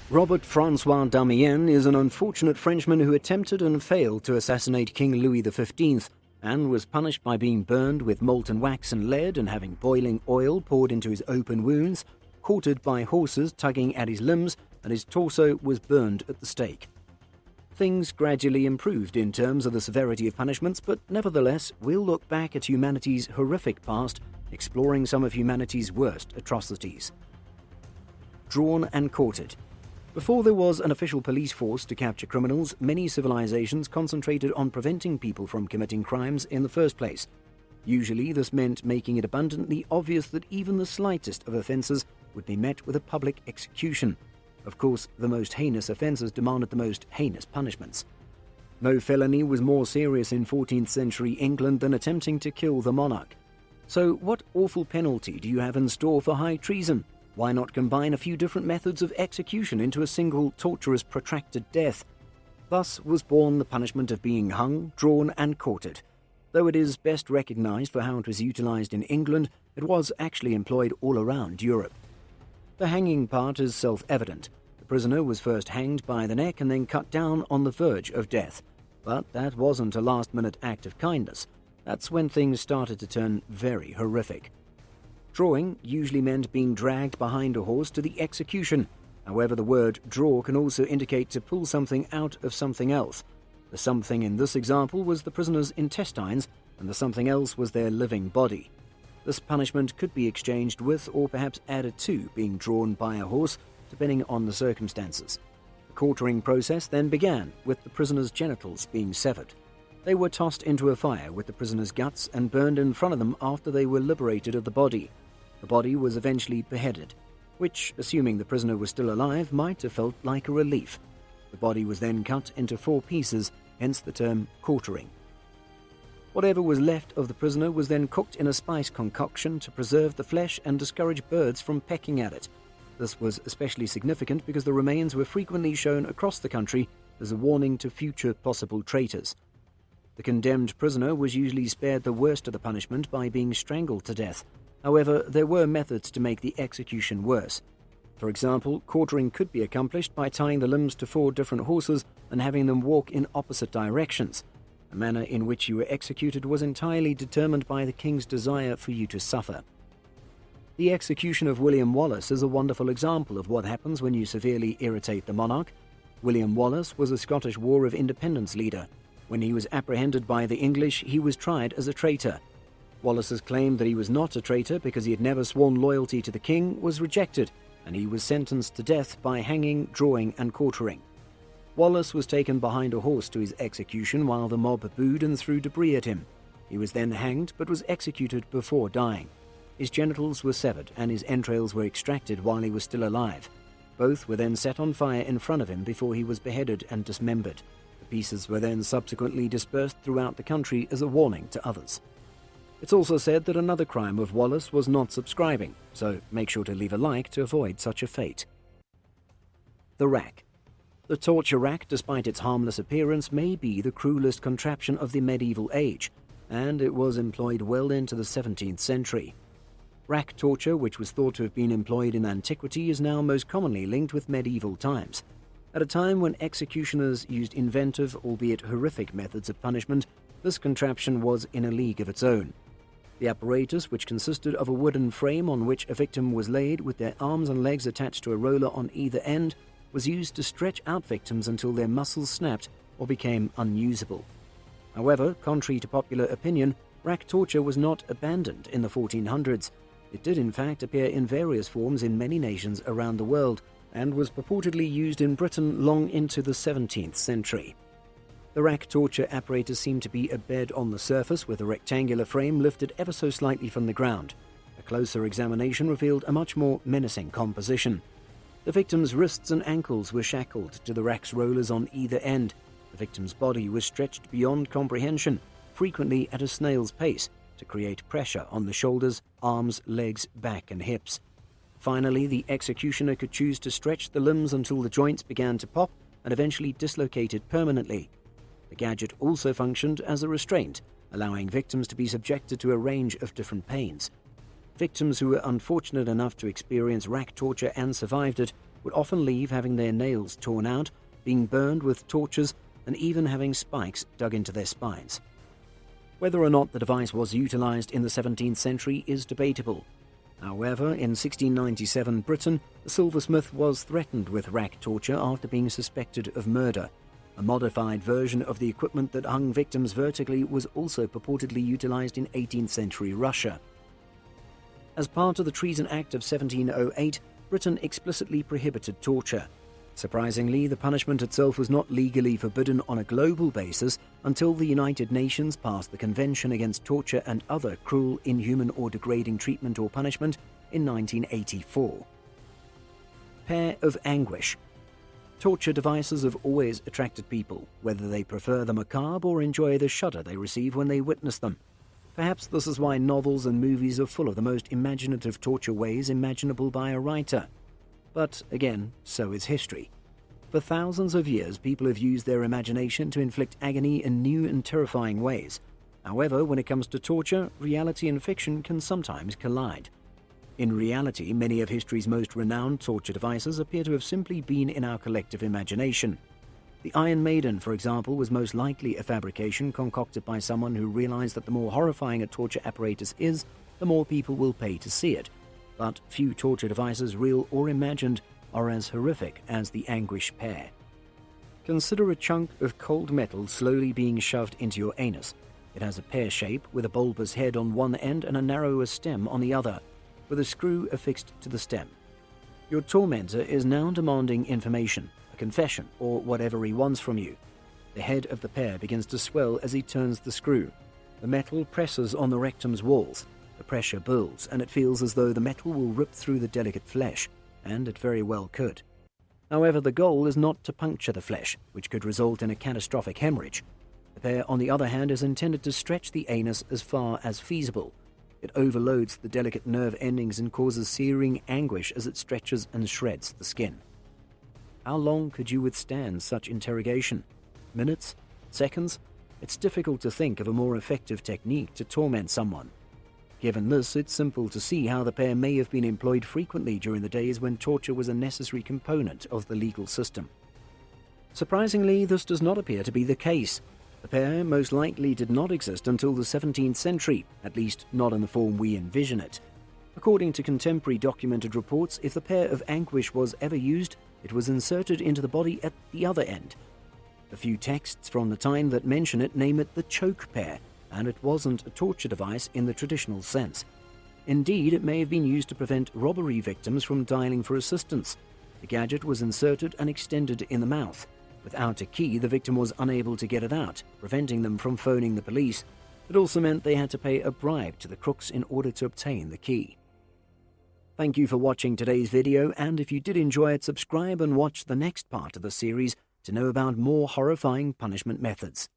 Robert François Damiens is an unfortunate Frenchman who attempted and failed to assassinate King Louis XV and was punished by being burned with molten wax and lead and having boiling oil poured into his open wounds, quartered by horses tugging at his limbs, and his torso was burned at the stake. Things gradually improved in terms of the severity of punishments, but nevertheless, we'll look back at humanity's horrific past, exploring some of humanity's worst atrocities. Drawn and quartered. Before there was an official police force to capture criminals, many civilizations concentrated on preventing people from committing crimes in the first place. Usually this meant making it abundantly obvious that even the slightest of offences would be met with a public execution. Of course, the most heinous offences demanded the most heinous punishments. No felony was more serious in 14th century England than attempting to kill the monarch. So what awful penalty do you have in store for high treason? Why not combine a few different methods of execution into a single torturous protracted death? Thus was born the punishment of being hung, drawn and quartered. Though it is best recognized for how it was utilized in England, it was actually employed all around Europe. The hanging part is self-evident. The prisoner was first hanged by the neck and then cut down on the verge of death. But that wasn't a last-minute act of kindness. That's when things started to turn very horrific. Drawing usually meant being dragged behind a horse to the execution. However, the word draw can also indicate to pull something out of something else. The something in this example was the prisoner's intestines, and the something else was their living body. This punishment could be exchanged with or perhaps added to being drawn by a horse, depending on the circumstances. The quartering process then began, with the prisoner's genitals being severed. They were tossed into a fire with the prisoner's guts and burned in front of them after they were liberated of the body. The body was eventually beheaded, which, assuming the prisoner was still alive, might have felt like a relief. The body was then cut into 4 pieces, hence the term quartering. Whatever was left of the prisoner was then cooked in a spice concoction to preserve the flesh and discourage birds from pecking at it. This was especially significant because the remains were frequently shown across the country as a warning to future possible traitors. The condemned prisoner was usually spared the worst of the punishment by being strangled to death. However, there were methods to make the execution worse. For example, quartering could be accomplished by tying the limbs to 4 different horses and having them walk in opposite directions. The manner in which you were executed was entirely determined by the king's desire for you to suffer. The execution of William Wallace is a wonderful example of what happens when you severely irritate the monarch. William Wallace was a Scottish War of Independence leader. When he was apprehended by the English, he was tried as a traitor. Wallace's claim that he was not a traitor because he had never sworn loyalty to the king was rejected, and he was sentenced to death by hanging, drawing and quartering. Wallace was taken behind a horse to his execution while the mob booed and threw debris at him. He was then hanged but was executed before dying. His genitals were severed and his entrails were extracted while he was still alive. Both were then set on fire in front of him before he was beheaded and dismembered. The pieces were then subsequently dispersed throughout the country as a warning to others. It's also said that another crime of Wallace was not subscribing, so make sure to leave a like to avoid such a fate. The rack. The torture rack, despite its harmless appearance, may be the cruelest contraption of the medieval age, and it was employed well into the 17th century. Rack torture, which was thought to have been employed in antiquity, is now most commonly linked with medieval times. At a time when executioners used inventive, albeit horrific methods of punishment, this contraption was in a league of its own. The apparatus, which consisted of a wooden frame on which a victim was laid with their arms and legs attached to a roller on either end, was used to stretch out victims until their muscles snapped or became unusable. However, contrary to popular opinion, rack torture was not abandoned in the 1400s. It did in fact appear in various forms in many nations around the world and was purportedly used in Britain long into the 17th century. The rack torture apparatus seemed to be a bed on the surface with a rectangular frame lifted ever so slightly from the ground. A closer examination revealed a much more menacing composition. The victim's wrists and ankles were shackled to the rack's rollers on either end. The victim's body was stretched beyond comprehension, frequently at a snail's pace, to create pressure on the shoulders, arms, legs, back and hips. Finally, the executioner could choose to stretch the limbs until the joints began to pop and eventually dislocated permanently. The gadget also functioned as a restraint, allowing victims to be subjected to a range of different pains. Victims who were unfortunate enough to experience rack torture and survived it would often leave having their nails torn out, being burned with torches, and even having spikes dug into their spines. Whether or not the device was utilized in the 17th century is debatable. However, in 1697 Britain, the silversmith was threatened with rack torture after being suspected of murder. A modified version of the equipment that hung victims vertically was also purportedly utilized in 18th century Russia. As part of the Treason Act of 1708, Britain explicitly prohibited torture. Surprisingly, the punishment itself was not legally forbidden on a global basis until the United Nations passed the Convention Against Torture and Other Cruel, Inhuman or Degrading Treatment or Punishment in 1984. Pair of Anguish. Torture devices have always attracted people, whether they prefer the macabre or enjoy the shudder they receive when they witness them. Perhaps this is why novels and movies are full of the most imaginative torture ways imaginable by a writer. But again, so is history. For thousands of years, people have used their imagination to inflict agony in new and terrifying ways. However, when it comes to torture, reality and fiction can sometimes collide. In reality, many of history's most renowned torture devices appear to have simply been in our collective imagination. The Iron Maiden, for example, was most likely a fabrication concocted by someone who realized that the more horrifying a torture apparatus is, the more people will pay to see it. But few torture devices, real or imagined, are as horrific as the Anguish pair. Consider a chunk of cold metal slowly being shoved into your anus. It has a pear shape with a bulbous head on one end and a narrower stem on the other, with a screw affixed to the stem. Your tormentor is now demanding information, a confession, or whatever he wants from you. The head of the pear begins to swell as he turns the screw. The metal presses on the rectum's walls. The pressure builds, and it feels as though the metal will rip through the delicate flesh, and it very well could. However, the goal is not to puncture the flesh, which could result in a catastrophic hemorrhage. The pear, on the other hand, is intended to stretch the anus as far as feasible. It overloads the delicate nerve endings and causes searing anguish as it stretches and shreds the skin. How long could you withstand such interrogation? Minutes? Seconds? It's difficult to think of a more effective technique to torment someone. Given this, it's simple to see how the pair may have been employed frequently during the days when torture was a necessary component of the legal system. Surprisingly, this does not appear to be the case. The pair most likely did not exist until the 17th century, at least not in the form we envision it. According to contemporary documented reports, if the pair of Anguish was ever used, it was inserted into the body at the other end. The few texts from the time that mention it name it the choke pair, and it wasn't a torture device in the traditional sense. Indeed, it may have been used to prevent robbery victims from dialing for assistance. The gadget was inserted and extended in the mouth. Without a key, the victim was unable to get it out, preventing them from phoning the police. It also meant they had to pay a bribe to the crooks in order to obtain the key. Thank you for watching today's video, and if you did enjoy it, subscribe and watch the next part of the series to know about more horrifying punishment methods.